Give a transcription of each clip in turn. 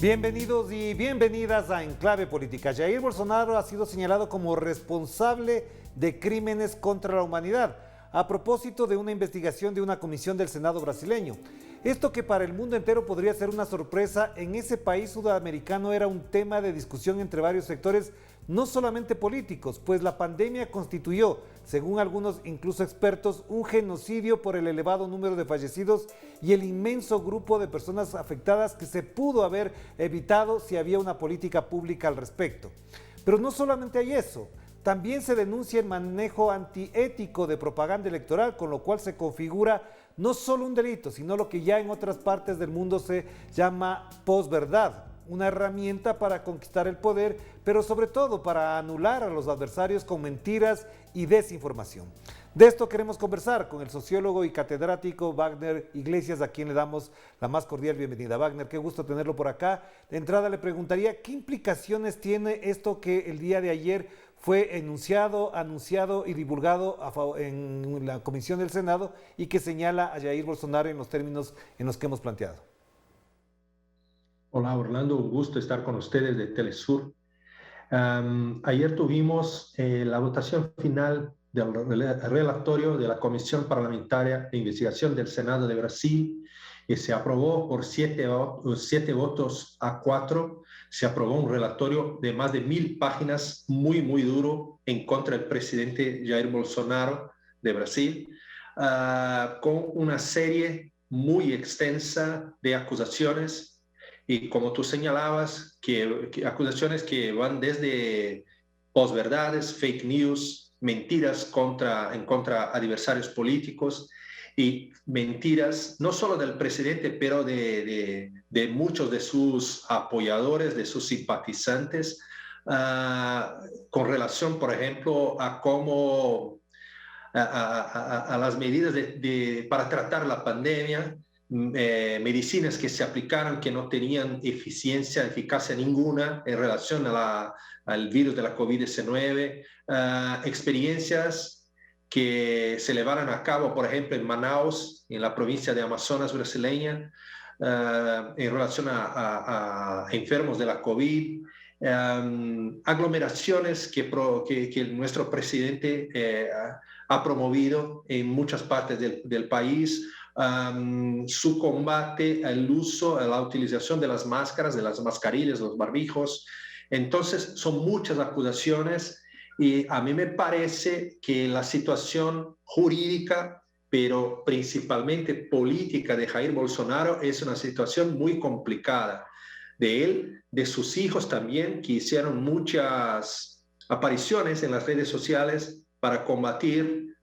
Bienvenidos y bienvenidas a Enclave Política. Jair Bolsonaro ha sido señalado como responsable de crímenes contra la humanidad a propósito de una investigación de una comisión del Senado brasileño. Esto, que para el mundo entero podría ser una sorpresa, en ese país sudamericano era un tema de discusión entre varios sectores, no solamente políticos, pues la pandemia constituyó, según algunos incluso expertos, un genocidio por el elevado número de fallecidos y el inmenso grupo de personas afectadas que se pudo haber evitado si había una política pública al respecto. Pero no solamente hay eso. También se denuncia el manejo antiético de propaganda electoral, con lo cual se configura no solo un delito, sino lo que ya en otras partes del mundo se llama posverdad, una herramienta para conquistar el poder, pero sobre todo para anular a los adversarios con mentiras y desinformación. De esto queremos conversar con el sociólogo y catedrático Wagner Iglesias, a quien le damos la más cordial bienvenida. Wagner, qué gusto tenerlo por acá. De entrada le preguntaría, ¿qué implicaciones tiene esto que el día de ayer fue anunciado y divulgado en la Comisión del Senado y que señala a Jair Bolsonaro en los términos en los que hemos planteado? Hola Orlando, un gusto estar con ustedes de Telesur. Ayer tuvimos la votación final del relatorio de la Comisión Parlamentaria de Investigación del Senado de Brasil y se aprobó por 7 votos a 4. Se aprobó un relatorio de más de 1000 páginas, muy duro, en contra del presidente Jair Bolsonaro de Brasil, con una serie muy extensa de acusaciones. Y como tú señalabas, que acusaciones que van desde posverdades, fake news, mentiras en contra adversarios políticos y mentiras no solo del presidente, pero de muchos de sus apoyadores, de sus simpatizantes, con relación, por ejemplo, a cómo a las medidas para tratar la pandemia, medicinas que se aplicaron que no tenían eficacia ninguna en relación al virus de la COVID-19, experiencias que se llevaron a cabo, por ejemplo, en Manaus, en la provincia de Amazonas brasileña, en relación a enfermos de la COVID, aglomeraciones que nuestro presidente ha promovido en muchas partes del país, su combate al uso, a la utilización de las máscaras, de las mascarillas, los barbijos. Entonces, son muchas acusaciones y a mí me parece que la situación jurídica, pero principalmente política de Jair Bolsonaro es una situación muy complicada. De él, de sus hijos también, que hicieron muchas apariciones en las redes sociales para combatir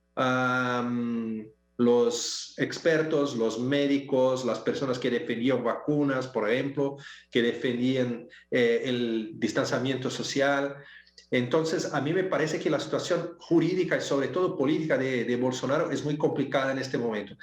los expertos, los médicos, las personas que defendían vacunas, por ejemplo, que defendían el distanciamiento social. Entonces, a mí me parece que la situación jurídica y sobre todo política de Bolsonaro es muy complicada en este momento.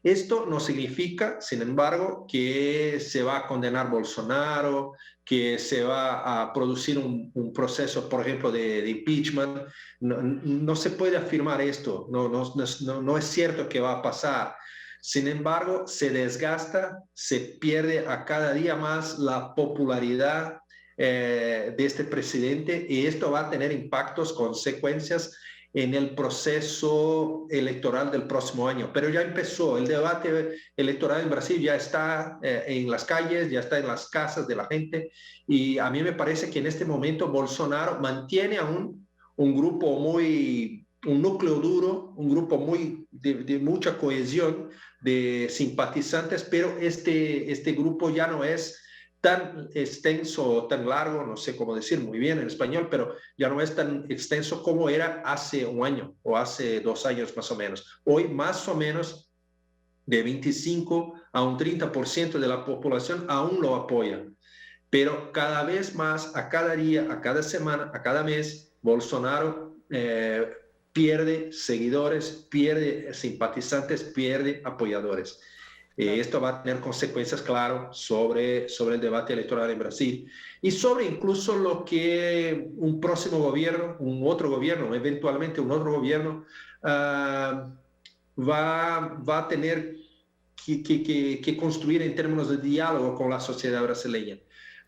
Esto no significa, sin embargo, que se va a condenar Bolsonaro, que se va a producir un proceso, por ejemplo, de impeachment. No se puede afirmar esto, no es cierto que va a pasar. Sin embargo, se desgasta, se pierde a cada día más la popularidad de este presidente y esto va a tener impactos, consecuencias en el proceso electoral del próximo año. Pero ya empezó, el debate electoral en Brasil ya está en las calles, ya está en las casas de la gente y a mí me parece que en este momento Bolsonaro mantiene aún un núcleo duro, un grupo de mucha cohesión de simpatizantes, pero este grupo ya no es tan extenso, tan largo, no sé cómo decir muy bien en español, pero ya no es tan extenso como era hace un año o hace 2 años más o menos. Hoy más o menos de 25 a un 30% de la población aún lo apoya, pero cada vez más, a cada día, a cada semana, a cada mes, Bolsonaro pierde seguidores, pierde simpatizantes, pierde apoyadores. Esto va a tener consecuencias, claro, sobre el debate electoral en Brasil y sobre incluso lo que un próximo gobierno, eventualmente un otro gobierno, va a tener que construir en términos de diálogo con la sociedad brasileña.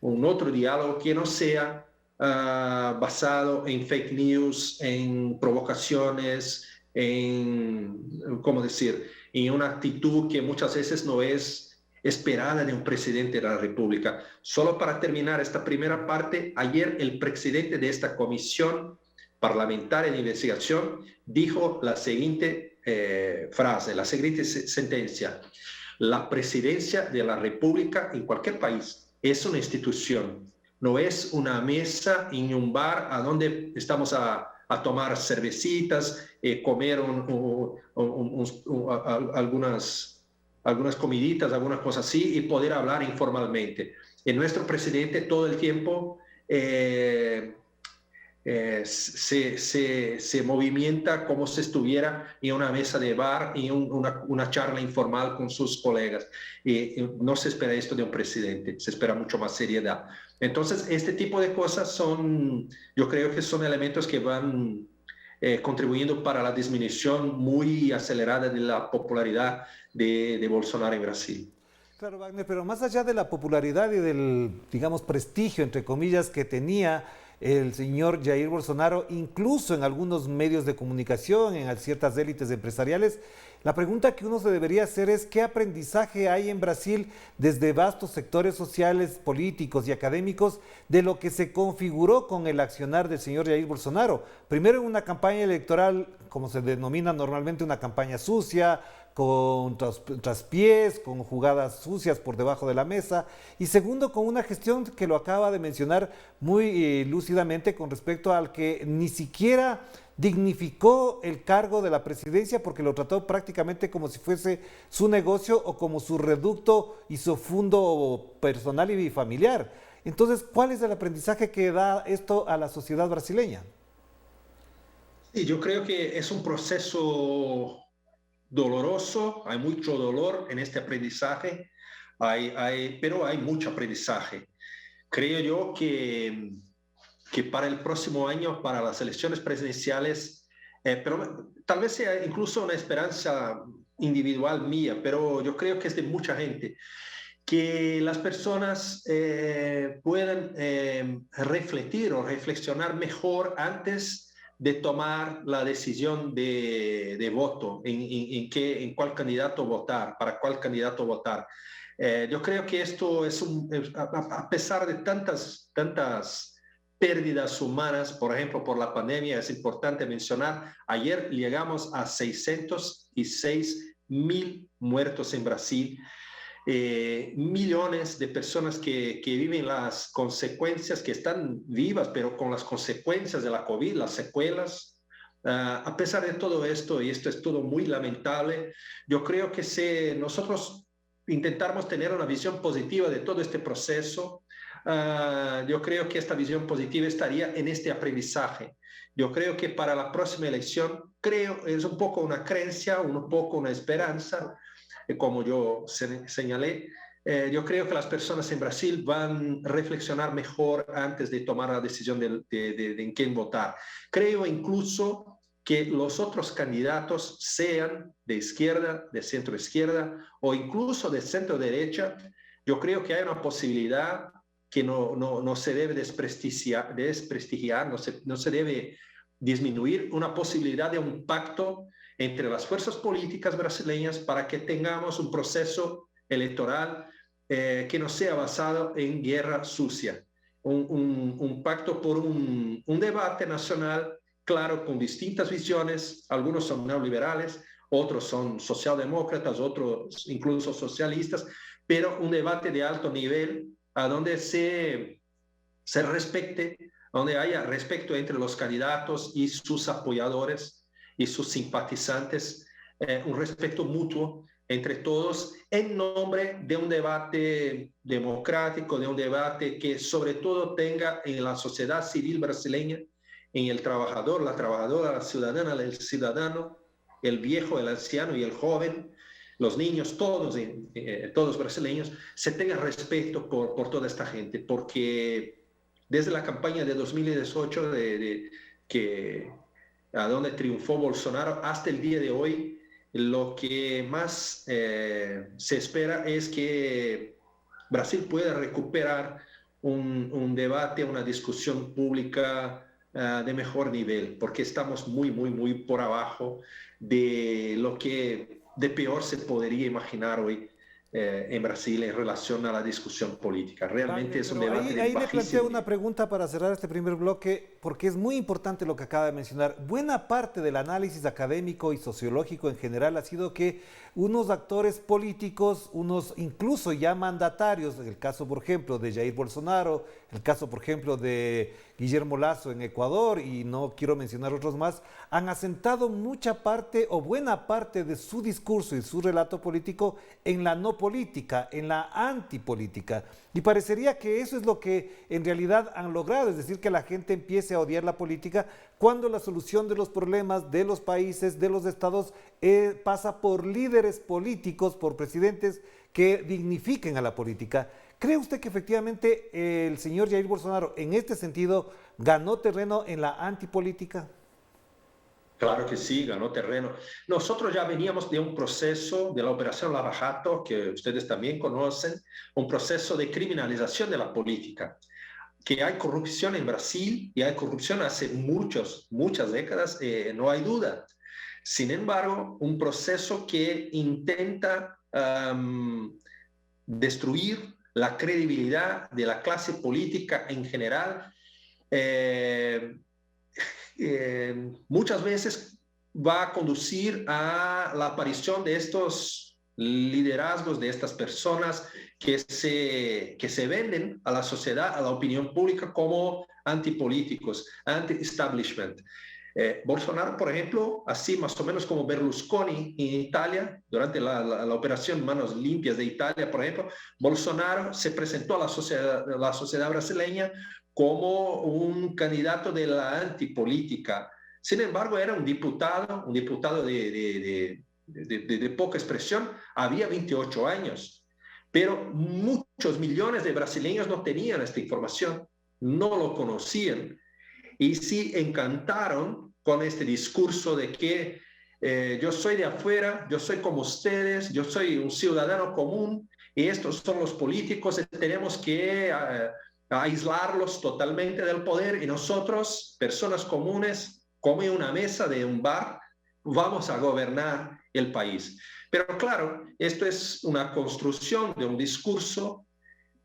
un otro diálogo que no sea basado en fake news, en provocaciones, ¿cómo decir?, en una actitud que muchas veces no es esperada de un presidente de la República. Solo para terminar esta primera parte, ayer el presidente de esta comisión parlamentaria de investigación dijo la siguiente frase, la siguiente sentencia: la presidencia de la República en cualquier país es una institución, no es una mesa en un bar a donde estamos a tomar cervecitas, comer algunas comiditas, algunas cosas así, y poder hablar informalmente. Y nuestro presidente todo el tiempo se movimienta como si estuviera en una mesa de bar, en una charla informal con sus colegas. No se espera esto de un presidente, se espera mucho más seriedad. Entonces, este tipo de cosas yo creo que son elementos que van contribuyendo para la disminución muy acelerada de la popularidad de Bolsonaro en Brasil. Claro, Wagner, pero más allá de la popularidad y del, digamos, prestigio, entre comillas, que tenía el señor Jair Bolsonaro, incluso en algunos medios de comunicación, en ciertas élites empresariales, la pregunta que uno se debería hacer es ¿qué aprendizaje hay en Brasil desde vastos sectores sociales, políticos y académicos de lo que se configuró con el accionar del señor Jair Bolsonaro? Primero en una campaña electoral, como se denomina normalmente, una campaña sucia, con traspiés, con jugadas sucias por debajo de la mesa, y segundo, con una gestión que lo acaba de mencionar muy lúcidamente con respecto al que ni siquiera dignificó el cargo de la presidencia porque lo trató prácticamente como si fuese su negocio o como su reducto y su fondo personal y familiar. Entonces, ¿cuál es el aprendizaje que da esto a la sociedad brasileña? Sí, yo creo que es un proceso doloroso, hay mucho dolor en este aprendizaje, pero hay mucho aprendizaje. Creo yo que para el próximo año, para las elecciones presidenciales, pero tal vez sea incluso una esperanza individual mía, pero yo creo que es de mucha gente, que las personas puedan refletir o reflexionar mejor antes de tomar la decisión de voto, en cuál candidato votar, para cuál candidato votar. Yo creo que esto a pesar de tantas pérdidas humanas, por ejemplo, por la pandemia, es importante mencionar, ayer llegamos a 606.000 muertos en Brasil, millones de personas que viven las consecuencias, que están vivas, pero con las consecuencias de la COVID, las secuelas. A pesar de todo esto, y esto es todo muy lamentable, yo creo que si nosotros intentamos tener una visión positiva de todo este proceso, yo creo que esta visión positiva estaría en este aprendizaje. Yo creo que para la próxima elección, es un poco una creencia, un poco una esperanza, como yo señalé. Yo creo que las personas en Brasil van a reflexionar mejor antes de tomar la decisión de en quién votar. Creo incluso que los otros candidatos sean de izquierda, de centro izquierda o incluso de centro derecha. Yo creo que hay una posibilidad que no se debe desprestigiar, no se debe disminuir, una posibilidad de un pacto entre las fuerzas políticas brasileñas para que tengamos un proceso electoral que no sea basado en guerra sucia, un pacto por un debate nacional claro, con distintas visiones, algunos son neoliberales, otros son socialdemócratas, otros incluso socialistas, pero un debate de alto nivel a donde se respete, donde haya respeto entre los candidatos y sus apoyadores y sus simpatizantes, un respeto mutuo entre todos en nombre de un debate democrático, de un debate que sobre todo tenga en la sociedad civil brasileña, en el trabajador, la trabajadora, la ciudadana, el ciudadano, el viejo, el anciano y el joven, los niños, todos brasileños, se tenga respeto por toda esta gente, porque desde la campaña de 2018, a donde triunfó Bolsonaro, hasta el día de hoy, lo que más se espera es que Brasil pueda recuperar un debate, una discusión pública de mejor nivel, porque estamos muy, muy, muy por abajo de lo que de peor se podría imaginar hoy en Brasil en relación a la discusión política. Realmente Wagner, es un pero debate de ahí le planteo bajísimo una nivel. pregunta para cerrar este primer bloque, porque es muy importante lo que acaba de mencionar. Buena parte del análisis académico y sociológico en general ha sido que unos actores políticos, unos incluso ya mandatarios, el caso por ejemplo de Jair Bolsonaro, el caso por ejemplo de Guillermo Lasso en Ecuador, y no quiero mencionar otros más, han asentado mucha parte o buena parte de su discurso y su relato político en la no política, en la antipolítica. Y parecería que eso es lo que en realidad han logrado, es decir, que la gente empiece a odiar la política cuando la solución de los problemas de los países, de los estados, pasa por líderes políticos, por presidentes que dignifiquen a la política. ¿Cree usted que efectivamente el señor Jair Bolsonaro en este sentido ganó terreno en la antipolítica? Claro que sí, ganó terreno. Nosotros ya veníamos de un proceso de la Operación Lava Jato, que ustedes también conocen, un proceso de criminalización de la política. Que hay corrupción en Brasil y hay corrupción hace muchas décadas, no hay duda. Sin embargo, un proceso que intenta destruir la credibilidad de la clase política en general, eh, muchas veces va a conducir a la aparición de estos liderazgos, de estas personas que se venden a la sociedad, a la opinión pública como antipolíticos, anti-establishment. Bolsonaro, por ejemplo, así más o menos como Berlusconi en Italia, durante la operación Manos Limpias de Italia, por ejemplo, Bolsonaro se presentó a la sociedad brasileña como un candidato de la antipolítica. Sin embargo, era un diputado de poca expresión, había 28 años, pero muchos millones de brasileños no tenían esta información, no lo conocían y sí encantaron con este discurso de que yo soy de afuera, yo soy como ustedes, yo soy un ciudadano común y estos son los políticos, tenemos que aislarlos totalmente del poder y nosotros, personas comunes, como en una mesa de un bar, vamos a gobernar el país. Pero claro, esto es una construcción de un discurso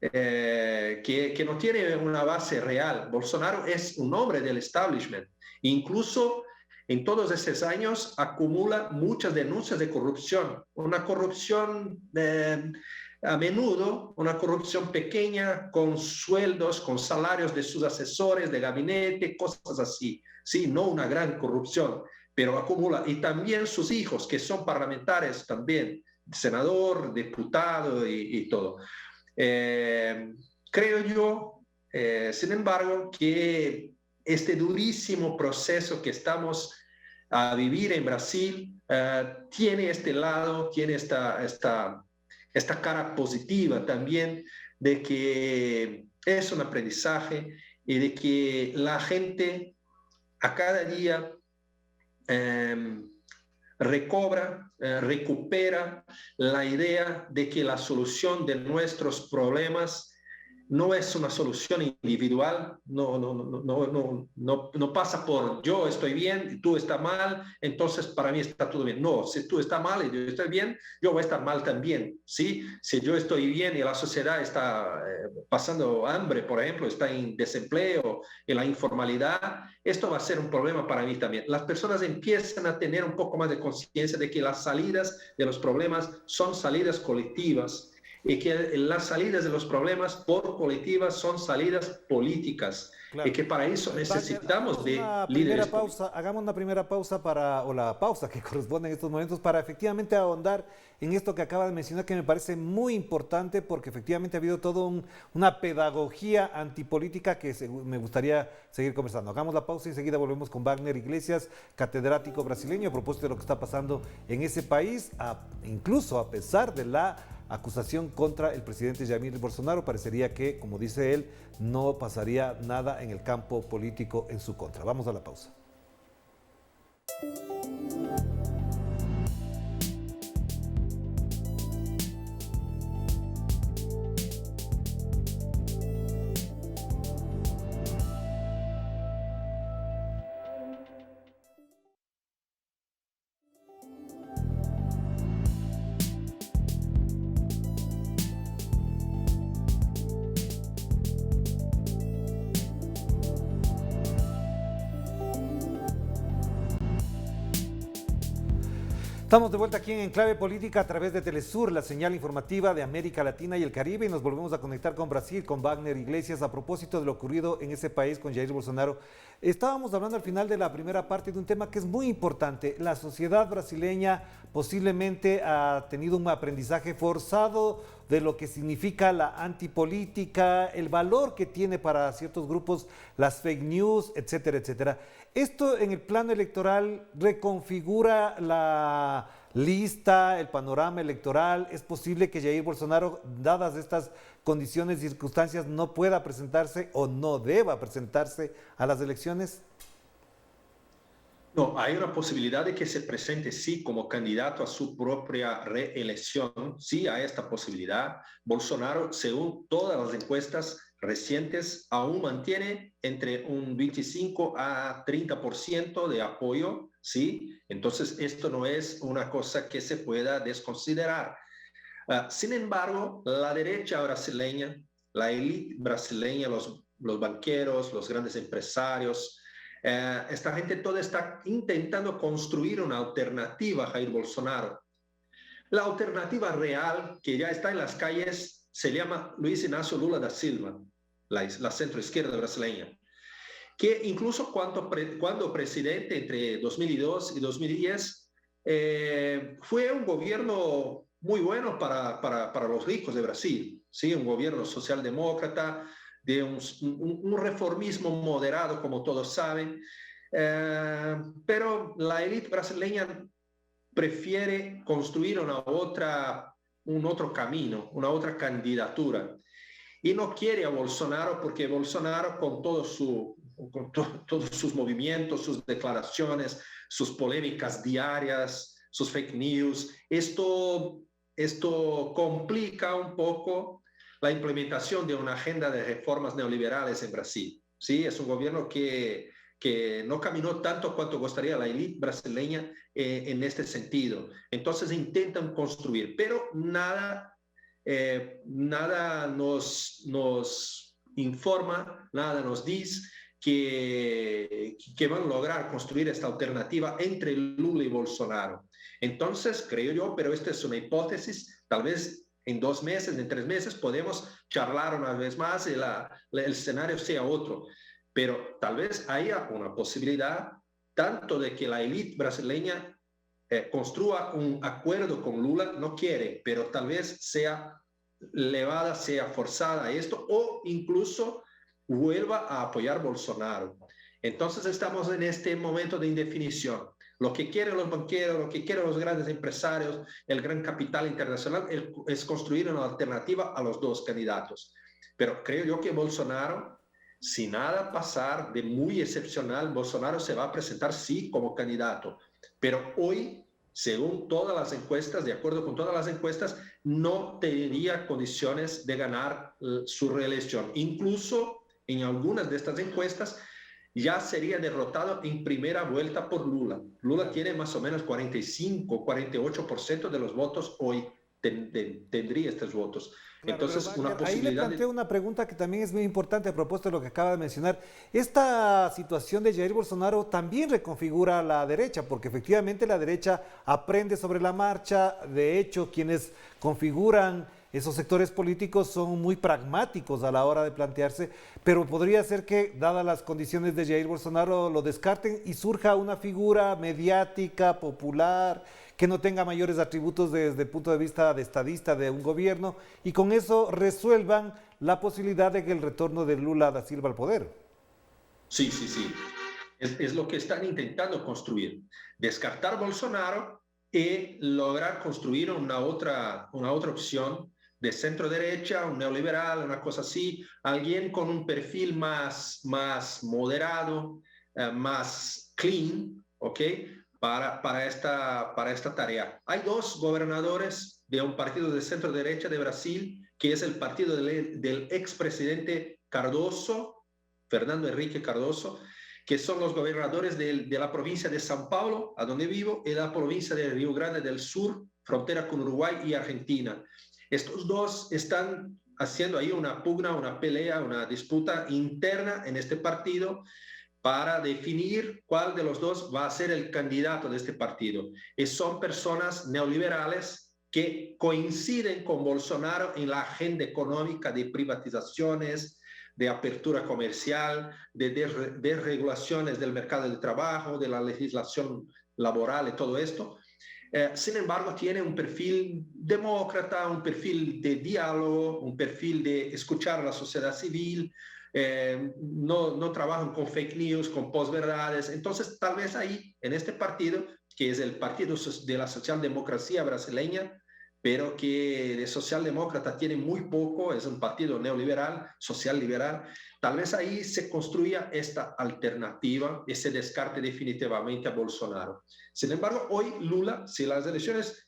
que no tiene una base real. Bolsonaro es un hombre del establishment. Incluso en todos esos años acumula muchas denuncias de corrupción. Una corrupción a menudo, una corrupción pequeña con sueldos, con salarios de sus asesores de gabinete, cosas así. Sí, no una gran corrupción, pero acumula. Y también sus hijos, que son parlamentarios también, senador, diputado y todo. Creo yo, sin embargo, que este durísimo proceso que estamos a vivir en Brasil tiene este lado, tiene esta cara positiva también de que es un aprendizaje y de que la gente a cada día recupera la idea de que la solución de nuestros problemas no es una solución individual, no pasa por yo estoy bien y tú estás mal, entonces para mí está todo bien. No, si tú estás mal y yo estoy bien, yo voy a estar mal también, ¿sí? Si yo estoy bien y la sociedad está pasando hambre, por ejemplo, está en desempleo, en la informalidad, esto va a ser un problema para mí también. Las personas empiezan a tener un poco más de conciencia de que las salidas de los problemas son salidas colectivas y que las salidas de los problemas por colectivas son salidas políticas y Claro. que para eso Wagner, necesitamos de líderes políticos. hagamos una primera pausa o la pausa que corresponde en estos momentos para efectivamente ahondar en esto que acaba de mencionar que me parece muy importante porque efectivamente ha habido toda una pedagogía antipolítica que me gustaría seguir conversando. Hagamos la pausa y enseguida volvemos con Wagner Iglesias, catedrático brasileño, a propósito de lo que está pasando en ese país, incluso a pesar de la acusación contra el presidente Jair Bolsonaro. Parecería que, como dice él, no pasaría nada en el campo político en su contra. Vamos a la pausa. Estamos de vuelta aquí en Enclave Política a través de Telesur, la señal informativa de América Latina y el Caribe, y nos volvemos a conectar con Brasil, con Wagner Iglesias, a propósito de lo ocurrido en ese país con Jair Bolsonaro. Estábamos hablando al final de la primera parte de un tema que es muy importante. La sociedad brasileña posiblemente ha tenido un aprendizaje forzado de lo que significa la antipolítica, el valor que tiene para ciertos grupos las fake news, etcétera, etcétera. Esto en el plano electoral reconfigura la lista, el panorama electoral. ¿Es posible que Jair Bolsonaro, dadas estas condiciones y circunstancias, no pueda presentarse o no deba presentarse a las elecciones? No, hay una posibilidad de que se presente, sí, como candidato a su propia reelección. Sí, hay esta posibilidad. Bolsonaro, según todas las encuestas recientes, aún mantiene entre un 25 a 30% de apoyo, ¿sí? Entonces, esto no es una cosa que se pueda desconsiderar. Sin embargo, la derecha brasileña, la élite brasileña, los banqueros, los grandes empresarios, esta gente toda está intentando construir una alternativa a Jair Bolsonaro. La alternativa real que ya está en las calles se llama Luiz Inácio Lula da Silva, la centroizquierda brasileña, que incluso cuando presidente entre 2002 y 2010 fue un gobierno muy bueno para los ricos de Brasil, ¿sí? Un gobierno socialdemócrata, de un reformismo moderado, como todos saben, pero la élite brasileña prefiere construir un otro camino, una otra candidatura. Y no quiere a Bolsonaro porque Bolsonaro, con todos sus movimientos, sus declaraciones, sus polémicas diarias, sus fake news, esto complica un poco la implementación de una agenda de reformas neoliberales en Brasil. ¿Sí? Es un gobierno que no caminó tanto cuanto gustaría la élite brasileña en este sentido. Entonces intentan construir, pero nada nos informa, nada nos dice que van a lograr construir esta alternativa entre Lula y Bolsonaro. Entonces, creo yo, pero esta es una hipótesis, tal vez en 2 meses, en 3 meses, podemos charlar una vez más y el escenario sea otro. Pero tal vez haya una posibilidad tanto de que la élite brasileña construya un acuerdo con Lula, no quiere, pero tal vez sea elevada, sea forzada a esto, o incluso vuelva a apoyar Bolsonaro. Entonces estamos en este momento de indefinición. Lo que quieren los banqueros, lo que quieren los grandes empresarios, el gran capital internacional es construir una alternativa a los dos candidatos. Pero creo yo que Bolsonaro, si nada pasar de muy excepcional, Bolsonaro se va a presentar sí como candidato. Pero hoy, según todas las encuestas, de acuerdo con todas las encuestas, no tendría condiciones de ganar su reelección. Incluso en algunas de estas encuestas, ya sería derrotado en primera vuelta por Lula. Lula tiene más o menos 45, 48% de los votos hoy, tendría estos votos. Claro, Entonces, Wagner, una ahí le posibilidad planteo una pregunta que también es muy importante a propósito de lo que acaba de mencionar. Esta situación de Jair Bolsonaro también reconfigura a la derecha, porque efectivamente la derecha aprende sobre la marcha. De hecho, quienes configuran esos sectores políticos son muy pragmáticos a la hora de plantearse, pero podría ser que, dadas las condiciones de Jair Bolsonaro, lo descarten y surja una figura mediática, popular, que no tenga mayores atributos desde el punto de vista de estadista de un gobierno, y con eso resuelvan la posibilidad de que el retorno de Lula da Silva al poder. Sí. Es lo que están intentando construir. Descartar Bolsonaro y lograr construir una otra opción de centro derecha, un neoliberal, una cosa así, alguien con un perfil más moderado, más clean, ¿ok? Para esta tarea. Hay 2 gobernadores de un partido de centro derecha de Brasil, que es el partido del expresidente Cardoso, Fernando Henrique Cardoso, que son los gobernadores de la provincia de São Paulo, a donde vivo, y la provincia de Río Grande del Sur, frontera con Uruguay y Argentina. Estos 2 están haciendo ahí una pugna, una pelea, una disputa interna en este partido para definir cuál de los dos va a ser el candidato de este partido. Y son personas neoliberales que coinciden con Bolsonaro en la agenda económica de privatizaciones, de apertura comercial, de desregulaciones del mercado de trabajo, de la legislación laboral y todo esto. Sin embargo, tiene un perfil demócrata, un perfil de diálogo, un perfil de escuchar a la sociedad civil, no trabajan con fake news, con posverdades. Entonces, tal vez ahí, en este partido, que es el partido de la socialdemocracia brasileña, pero que de socialdemócrata tiene muy poco, es un partido neoliberal, social liberal, tal vez ahí se construya esta alternativa y se descarte definitivamente a Bolsonaro. Sin embargo, hoy Lula, si las elecciones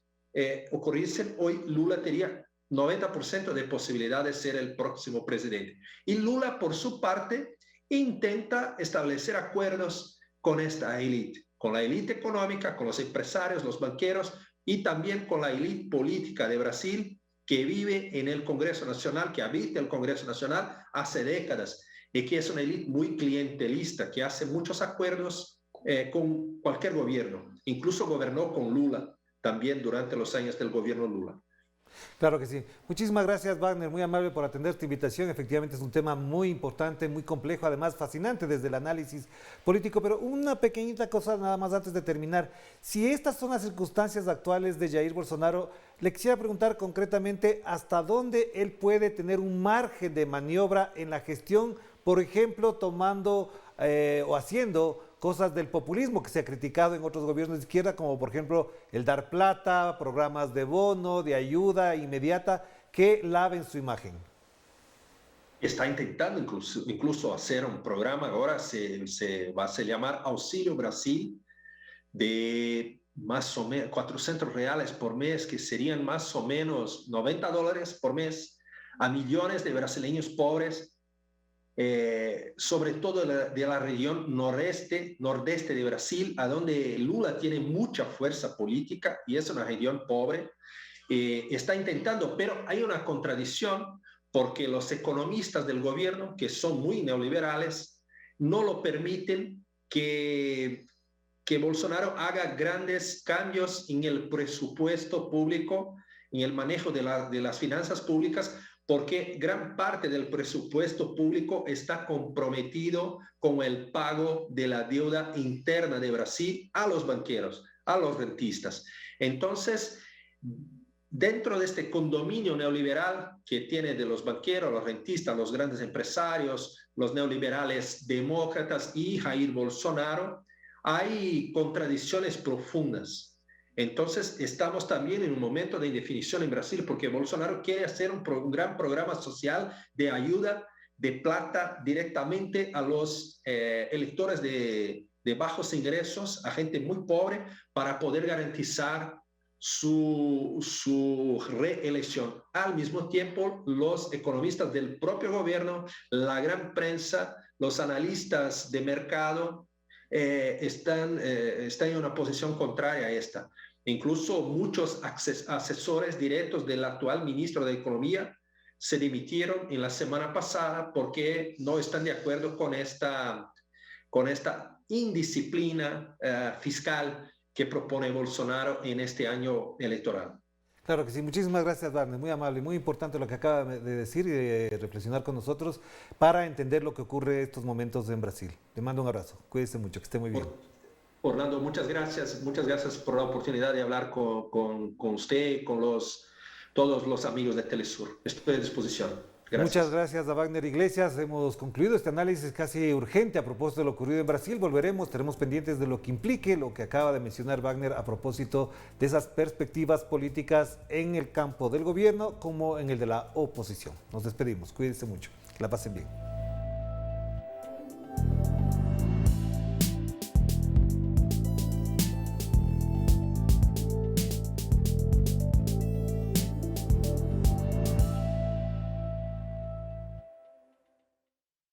ocurriesen, hoy Lula tendría 90% de posibilidad de ser el próximo presidente. Y Lula, por su parte, intenta establecer acuerdos con esta élite, con la élite económica, con los empresarios, los banqueros, y también con la élite política de Brasil que vive en el Congreso Nacional, que habita el Congreso Nacional hace décadas y que es una élite muy clientelista, que hace muchos acuerdos con cualquier gobierno. Incluso gobernó con Lula también durante los años del gobierno Lula. Claro que sí. Muchísimas gracias, Wagner, muy amable por atender esta invitación. Efectivamente es un tema muy importante, muy complejo, además fascinante desde el análisis político. Pero una pequeñita cosa nada más antes de terminar. Si estas son las circunstancias actuales de Jair Bolsonaro, le quisiera preguntar concretamente hasta dónde él puede tener un margen de maniobra en la gestión, por ejemplo, tomando o haciendo cosas del populismo que se ha criticado en otros gobiernos de izquierda, como por ejemplo el dar plata, programas de bono, de ayuda inmediata, que laven su imagen. Está intentando incluso hacer un programa, ahora va a llamar Auxilio Brasil, de más o menos 400 reales por mes, que serían más o menos $90 por mes, a millones de brasileños pobres, sobre todo de la región nordeste de Brasil, a donde Lula tiene mucha fuerza política y es una región pobre. Está intentando, pero hay una contradicción porque los economistas del gobierno, que son muy neoliberales, no lo permiten que Bolsonaro haga grandes cambios en el presupuesto público, en el manejo de las finanzas públicas, porque gran parte del presupuesto público está comprometido con el pago de la deuda interna de Brasil a los banqueros, a los rentistas. Entonces, dentro de este condominio neoliberal que tiene de los banqueros, los rentistas, los grandes empresarios, los neoliberales demócratas y Jair Bolsonaro, hay contradicciones profundas. Entonces, estamos también en un momento de indefinición en Brasil porque Bolsonaro quiere hacer un gran programa social de ayuda de plata directamente a los electores de bajos ingresos, a gente muy pobre, para poder garantizar su reelección. Al mismo tiempo, los economistas del propio gobierno, la gran prensa, los analistas de mercado están en una posición contraria a esta. Incluso muchos asesores directos del actual ministro de Economía se dimitieron en la semana pasada porque no están de acuerdo con esta indisciplina fiscal que propone Bolsonaro en este año electoral. Claro que sí, muchísimas gracias, Wagner, muy amable, muy importante lo que acaba de decir y de reflexionar con nosotros para entender lo que ocurre en estos momentos en Brasil. Le mando un abrazo, cuídese mucho, que esté muy bien. Orlando, muchas gracias por la oportunidad de hablar con usted y con todos los amigos de Telesur. Estoy a disposición. Gracias. Muchas gracias a Wagner Iglesias. Hemos concluido este análisis casi urgente a propósito de lo ocurrido en Brasil. Estaremos pendientes de lo que implique lo que acaba de mencionar Wagner a propósito de esas perspectivas políticas en el campo del gobierno como en el de la oposición. Nos despedimos. Cuídense mucho. Que la pasen bien.